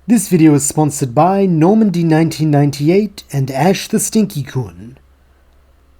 This video is sponsored by Normandy1998 and Ash the Stinky Kun.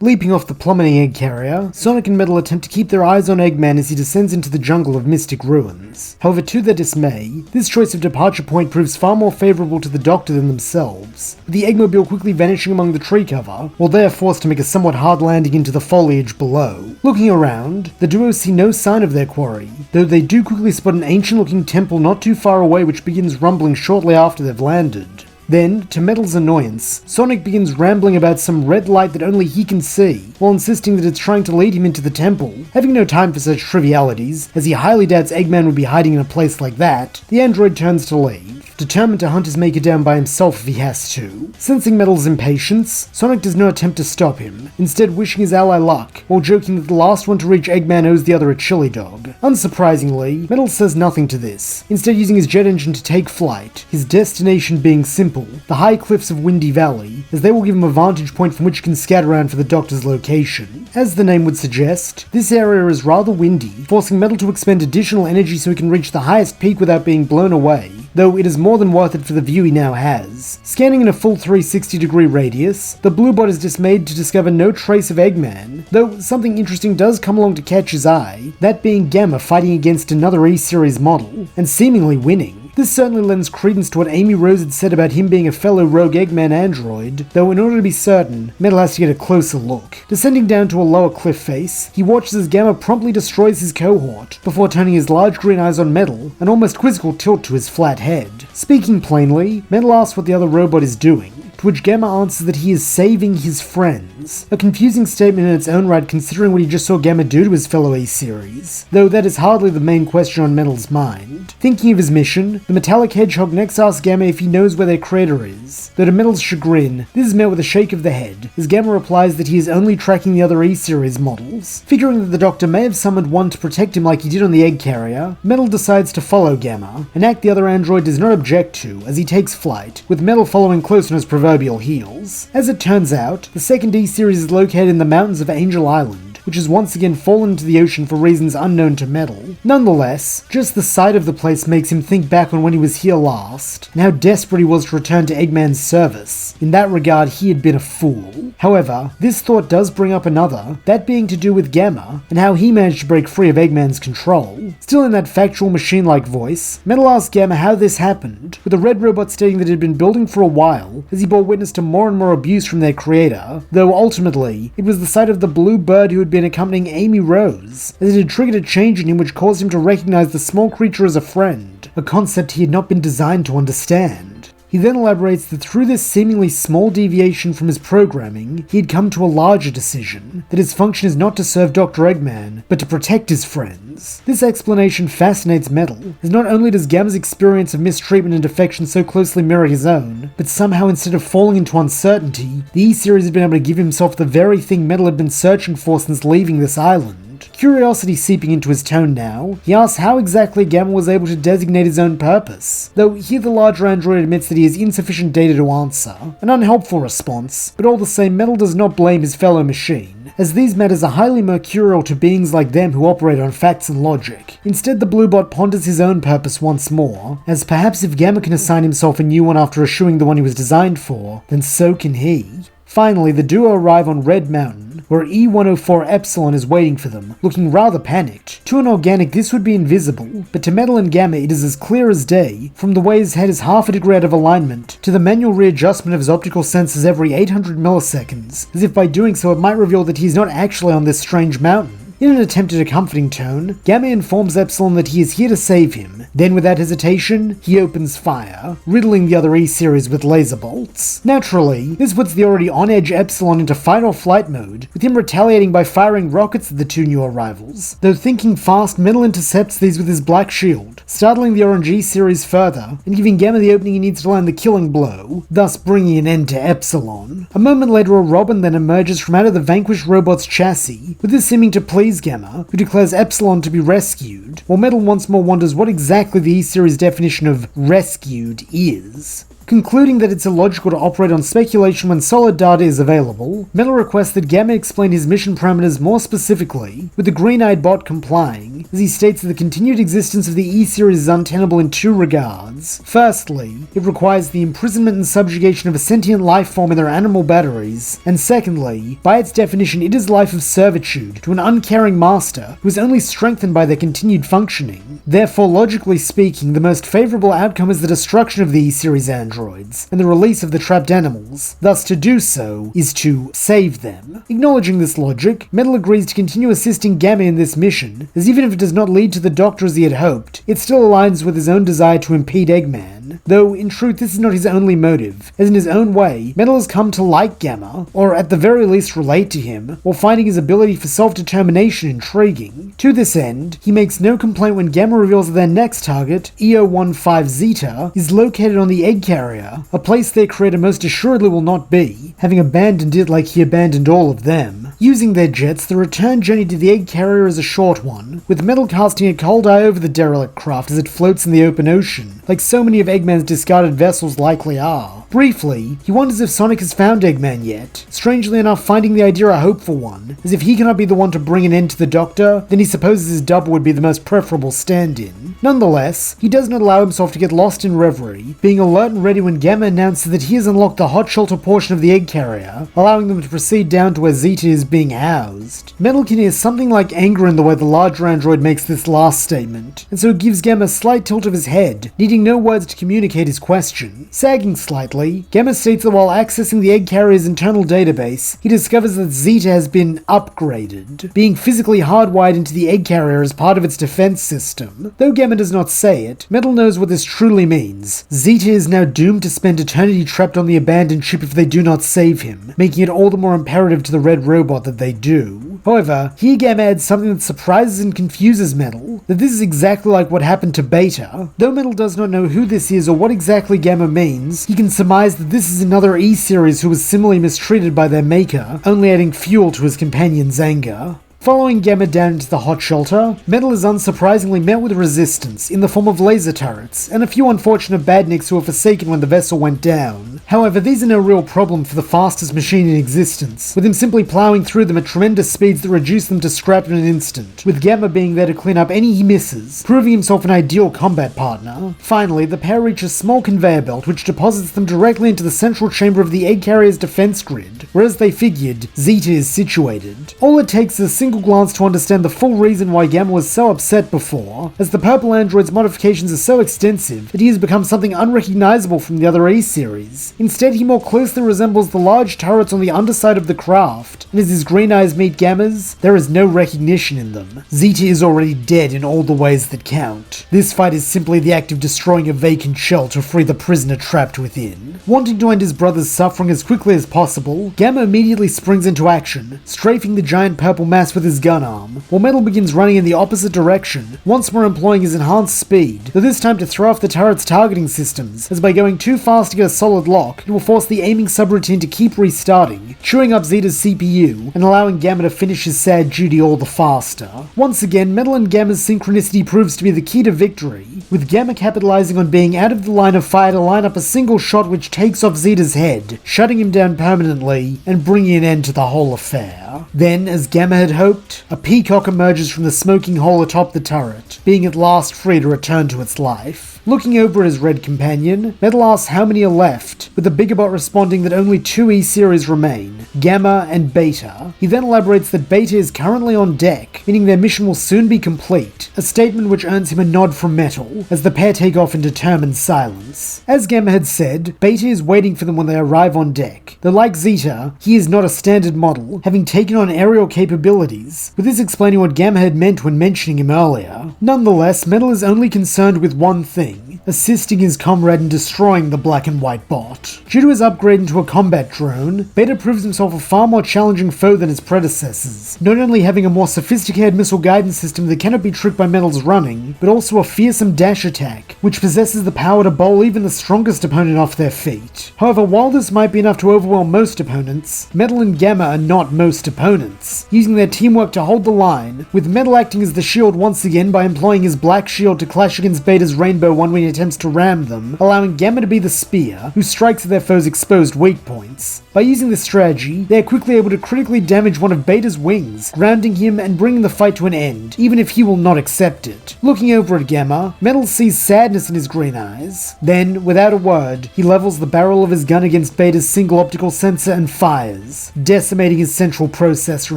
Leaping off the plummeting egg carrier, Sonic and Metal attempt to keep their eyes on Eggman as he descends into the jungle of mystic ruins. However, to their dismay, this choice of departure point proves far more favourable to the Doctor than themselves, with the Eggmobile quickly vanishing among the tree cover, while they are forced to make a somewhat hard landing into the foliage below. Looking around, the duo see no sign of their quarry, though they do quickly spot an ancient-looking temple not too far away which begins rumbling shortly after they've landed. Then, to Metal's annoyance, Sonic begins rambling about some red light that only he can see, while insisting that it's trying to lead him into the temple. Having no time for such trivialities, as he highly doubts Eggman would be hiding in a place like that, the android turns to leave, determined to hunt his maker down by himself if he has to. Sensing Metal's impatience, Sonic does not attempt to stop him, instead wishing his ally luck, while joking that the last one to reach Eggman owes the other a chili dog. Unsurprisingly, Metal says nothing to this, instead using his jet engine to take flight, his destination being simple: the high cliffs of Windy Valley, as they will give him a vantage point from which he can scout around for the Doctor's location. As the name would suggest, this area is rather windy, forcing Metal to expend additional energy so he can reach the highest peak without being blown away, though it is more than worth it for the view he now has. Scanning in a full 360-degree radius, the Bluebot is dismayed to discover no trace of Eggman, though something interesting does come along to catch his eye, that being Gamma fighting against another E-Series model, and seemingly winning. This certainly lends credence to what Amy Rose had said about him being a fellow rogue Eggman android, though in order to be certain, Metal has to get a closer look. Descending down to a lower cliff face, he watches as Gamma promptly destroys his cohort, before turning his large green eyes on Metal, an almost quizzical tilt to his flat head. Speaking plainly, Metal asks what the other robot is doing, to which Gamma answers that he is saving his friends. A confusing statement in its own right considering what he just saw Gamma do to his fellow A-Series, though that is hardly the main question on Metal's mind. Thinking of his mission, the metallic hedgehog next asks Gamma if he knows where their creator is, though to Metal's chagrin, this is met with a shake of the head, as Gamma replies that he is only tracking the other E-Series models. Figuring that the Doctor may have summoned one to protect him like he did on the egg carrier, Metal decides to follow Gamma, an act the other android does not object to as he takes flight, with Metal following close on his proverbial heels. As it turns out, the second E-Series is located in the mountains of Angel Island, which has once again fallen into the ocean for reasons unknown to Metal. Nonetheless, just the sight of the place makes him think back on when he was here last, and how desperate he was to return to Eggman's service. In that regard, he had been a fool. However, this thought does bring up another, that being to do with Gamma, and how he managed to break free of Eggman's control. Still in that factual machine-like voice, Metal asks Gamma how this happened, with the red robot stating that it had been building for a while, as he bore witness to more and more abuse from their creator, though ultimately, it was the sight of the blue bird who had been accompanying Amy Rose, as it had triggered a change in him which caused him to recognize the small creature as a friend, a concept he had not been designed to understand. He then elaborates that through this seemingly small deviation from his programming, he had come to a larger decision, that his function is not to serve Dr. Eggman, but to protect his friends. This explanation fascinates Metal, as not only does Gamma's experience of mistreatment and defection so closely mirror his own, but somehow instead of falling into uncertainty, the E-Series had been able to give himself the very thing Metal had been searching for since leaving this island. Curiosity seeping into his tone now, he asks how exactly Gamma was able to designate his own purpose, though here the larger android admits that he has insufficient data to answer, an unhelpful response, but all the same Metal does not blame his fellow machine, as these matters are highly mercurial to beings like them who operate on facts and logic. Instead, the Bluebot ponders his own purpose once more, as perhaps if Gamma can assign himself a new one after eschewing the one he was designed for, then so can he. Finally, the duo arrive on Red Mountain, where E-104 Epsilon is waiting for them, looking rather panicked. To an organic, this would be invisible, but to Metal and Gamma it is as clear as day, from the way his head is half a degree out of alignment, to the manual readjustment of his optical sensors every 800 milliseconds, as if by doing so it might reveal that he is not actually on this strange mountain. In an attempt at a comforting tone, Gamma informs Epsilon that he is here to save him. Then without hesitation, he opens fire, riddling the other E-Series with laser bolts. Naturally, this puts the already on-edge Epsilon into fight or flight mode, with him retaliating by firing rockets at the two new arrivals. Though thinking fast, Metal intercepts these with his black shield, startling the orange E-Series further, and giving Gamma the opening he needs to land the killing blow, thus bringing an end to Epsilon. A moment later, a Robin then emerges from out of the vanquished robot's chassis, with this seeming to please Gamma, who declares Epsilon to be rescued, while Metal once more wonders what exactly the E-Series definition of rescued is. Concluding that it's illogical to operate on speculation when solid data is available, Metal requests that Gamma explain his mission parameters more specifically, with the green-eyed bot complying, as he states that the continued existence of the E-Series is untenable in two regards. Firstly, it requires the imprisonment and subjugation of a sentient life form in their animal batteries, and secondly, by its definition it is life of servitude to an uncaring master who is only strengthened by their continued functioning. Therefore, logically speaking, the most favorable outcome is the destruction of the E-Series androids, and the release of the trapped animals. Thus, to do so is to save them. Acknowledging this logic, Metal agrees to continue assisting Gamma in this mission, as even if it does not lead to the Doctor as he had hoped, it still aligns with his own desire to impede Eggman. Though, in truth, this is not his only motive, as in his own way, Metal has come to like Gamma, or at the very least relate to him, while finding his ability for self-determination intriguing. To this end, he makes no complaint when Gamma reveals that their next target, EO15 Zeta, is located on the egg carrier, a place their creator most assuredly will not be, having abandoned it like he abandoned all of them. Using their jets, the return journey to the egg carrier is a short one, with Metal casting a cold eye over the derelict craft as it floats in the open ocean, like so many of Eggman's discarded vessels likely are. Briefly, he wonders if Sonic has found Eggman yet, strangely enough finding the idea a hopeful one, as if he cannot be the one to bring an end to the Doctor, then he supposes his double would be the most preferable stand-in. Nonetheless, he does not allow himself to get lost in reverie, being alert and ready when Gamma announces that he has unlocked the hot shelter portion of the egg carrier, allowing them to proceed down to where Zeta is being housed. Metal can hear something like anger in the way the larger android makes this last statement, and so it gives Gamma a slight tilt of his head, needing no words to communicate his question. Sagging slightly, Gamma states that while accessing the egg carrier's internal database, he discovers that Zeta has been upgraded, being physically hardwired into the egg carrier as part of its defense system. Though Gamma does not say it, Metal knows what this truly means. Zeta is now doomed to spend eternity trapped on the abandoned ship if they do not save him, making it all the more imperative to the red robot that they do. However, here Gamma adds something that surprises and confuses Metal, that this is exactly like what happened to Beta. Though Metal does not know who this is or what exactly Gamma means, he can surmise that this is another E-Series who was similarly mistreated by their maker, only adding fuel to his companion's anger. Following Gamma down into the hot shelter, Metal is unsurprisingly met with resistance in the form of laser turrets, and a few unfortunate badniks who were forsaken when the vessel went down. However, these are no real problem for the fastest machine in existence, with him simply plowing through them at tremendous speeds that reduce them to scrap in an instant, with Gamma being there to clean up any he misses, proving himself an ideal combat partner. Finally, the pair reach a small conveyor belt which deposits them directly into the central chamber of the egg carrier's defense grid, where as they figured, Zeta is situated. All it takes is a single glance to understand the full reason why Gamma was so upset before, as the purple android's modifications are so extensive that he has become something unrecognizable from the other E-Series. Instead, he more closely resembles the large turrets on the underside of the craft, and as his green eyes meet Gamma's, there is no recognition in them. Zeta is already dead in all the ways that count. This fight is simply the act of destroying a vacant shell to free the prisoner trapped within. Wanting to end his brother's suffering as quickly as possible, Gamma immediately springs into action, strafing the giant purple mass with his gun arm, while Metal begins running in the opposite direction, once more employing his enhanced speed, though this time to throw off the turret's targeting systems, as by going too fast to get a solid lock, it will force the aiming subroutine to keep restarting, chewing up Zeta's CPU, and allowing Gamma to finish his sad duty all the faster. Once again, Metal and Gamma's synchronicity proves to be the key to victory, with Gamma capitalizing on being out of the line of fire to line up a single shot which takes off Zeta's head, shutting him down permanently, and bringing an end to the whole affair. Then, as Gamma had hoped, a peacock emerges from the smoking hole atop the turret, being at last free to return to its life. Looking over at his red companion, Metal asks how many are left, with the bigger bot responding that only 2 E-Series remain, Gamma and Beta. He then elaborates that Beta is currently on deck, meaning their mission will soon be complete, a statement which earns him a nod from Metal, as the pair take off in determined silence. As Gamma had said, Beta is waiting for them when they arrive on deck, though like Zeta, he is not a standard model, having taken on aerial capabilities, with this explaining what Gamma had meant when mentioning him earlier. Nonetheless, Metal is only concerned with one thing, assisting his comrade in destroying the black and white bot. difficult. Due to his upgrade into a combat drone, Beta proves himself a far more challenging foe than his predecessors, not only having a more sophisticated missile guidance system that cannot be tricked by Metal's running, but also a fearsome dash attack, which possesses the power to bowl even the strongest opponent off their feet. However, while this might be enough to overwhelm most opponents, Metal and Gamma are not most opponents, using their teamwork to hold the line, with Metal acting as the shield once again by employing his black shield to clash against Beta's rainbow one when he attempts to ram them, allowing Gamma to be the spear, who strikes at their foe's exposed weak points. By using this strategy, they are quickly able to critically damage one of Beta's wings, grounding him and bringing the fight to an end, even if he will not accept it. Looking over at Gamma, Metal sees sadness in his green eyes. Then, without a word, he levels the barrel of his gun against Beta's single optical sensor and fires, decimating his central processor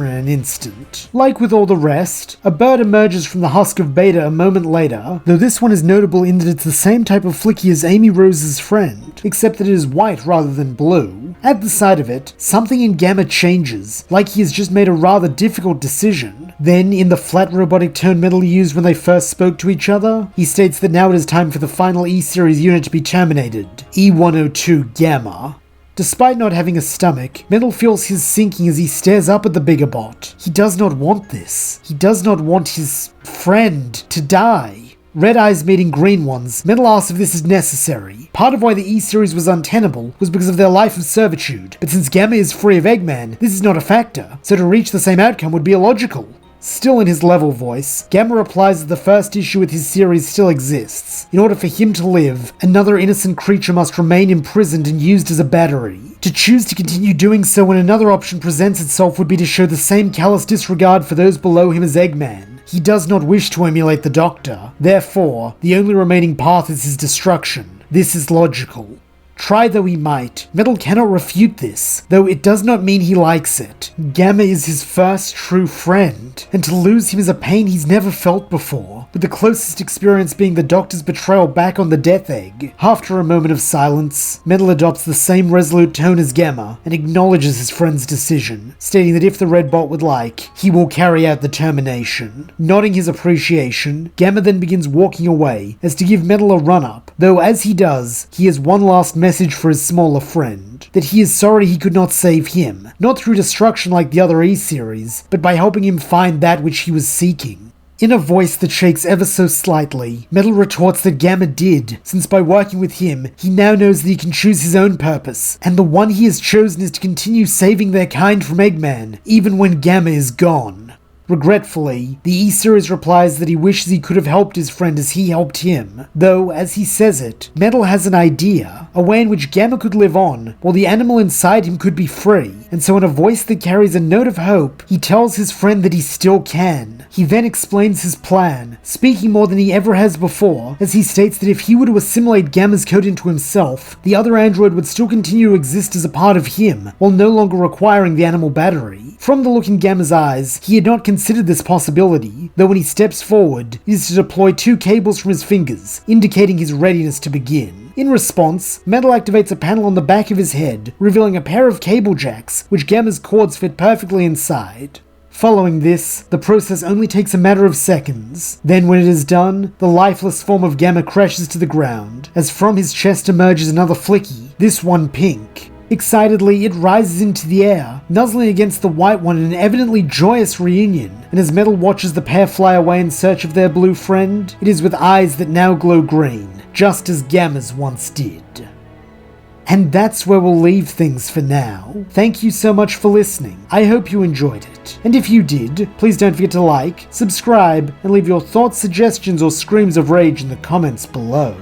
in an instant. Like with all the rest, a bird emerges from the husk of Beta a moment later, though this one is notable in that it's the same type of flicky as Amy Rose's friend, except that it is white rather than blue. At the sight of it, something in Gamma changes, like he has just made a rather difficult decision. Then, in the flat robotic tone Metal used when they first spoke to each other, he states that now it is time for the final E-Series unit to be terminated, E-102 Gamma. Despite not having a stomach, Metal feels his sinking as he stares up at the bigger bot. He does not want this. He does not want his friend to die. Red eyes meeting green ones, Metal asks if this is necessary. Part of why the E-Series was untenable was because of their life of servitude, but since Gamma is free of Eggman, this is not a factor, so to reach the same outcome would be illogical. Still in his level voice, Gamma replies that the first issue with his series still exists. In order for him to live, another innocent creature must remain imprisoned and used as a battery. To choose to continue doing so when another option presents itself would be to show the same callous disregard for those below him as Eggman. He does not wish to emulate the Doctor. Therefore, the only remaining path is his destruction. This is logical. Try though he might, Metal cannot refute this, though it does not mean he likes it. Gamma is his first true friend, and to lose him is a pain he's never felt before, with the closest experience being the Doctor's betrayal back on the Death Egg. After a moment of silence, Metal adopts the same resolute tone as Gamma, and acknowledges his friend's decision, stating that if the Red Bot would like, he will carry out the termination. Nodding his appreciation, Gamma then begins walking away, as to give Metal a run-up, though as he does, he has one last message for his smaller friend, that he is sorry he could not save him, not through destruction like the other E-Series, but by helping him find that which he was seeking. In a voice that shakes ever so slightly, Metal retorts that Gamma did, since by working with him, he now knows that he can choose his own purpose, and the one he has chosen is to continue saving their kind from Eggman, even when Gamma is gone. Regretfully, the E-Series replies that he wishes he could have helped his friend as he helped him, though, as he says it, Metal has an idea, a way in which Gamma could live on, while the animal inside him could be free, and so in a voice that carries a note of hope, he tells his friend that he still can. He then explains his plan, speaking more than he ever has before, as he states that if he were to assimilate Gamma's code into himself, the other android would still continue to exist as a part of him, while no longer requiring the animal battery. From the look in Gamma's eyes, he had not considered this possibility, though when he steps forward, it is to deploy 2 cables from his fingers, indicating his readiness to begin. In response, Metal activates a panel on the back of his head, revealing a pair of cable jacks, which Gamma's cords fit perfectly inside. Following this, the process only takes a matter of seconds. Then when it is done, the lifeless form of Gamma crashes to the ground, as from his chest emerges another flicky, this one pink. Excitedly, it rises into the air, nuzzling against the white one in an evidently joyous reunion, and as Metal watches the pair fly away in search of their blue friend, it is with eyes that now glow green, just as Gamma's once did. And that's where we'll leave things for now. Thank you so much for listening. I hope you enjoyed it. And if you did, please don't forget to like, subscribe, and leave your thoughts, suggestions, or screams of rage in the comments below.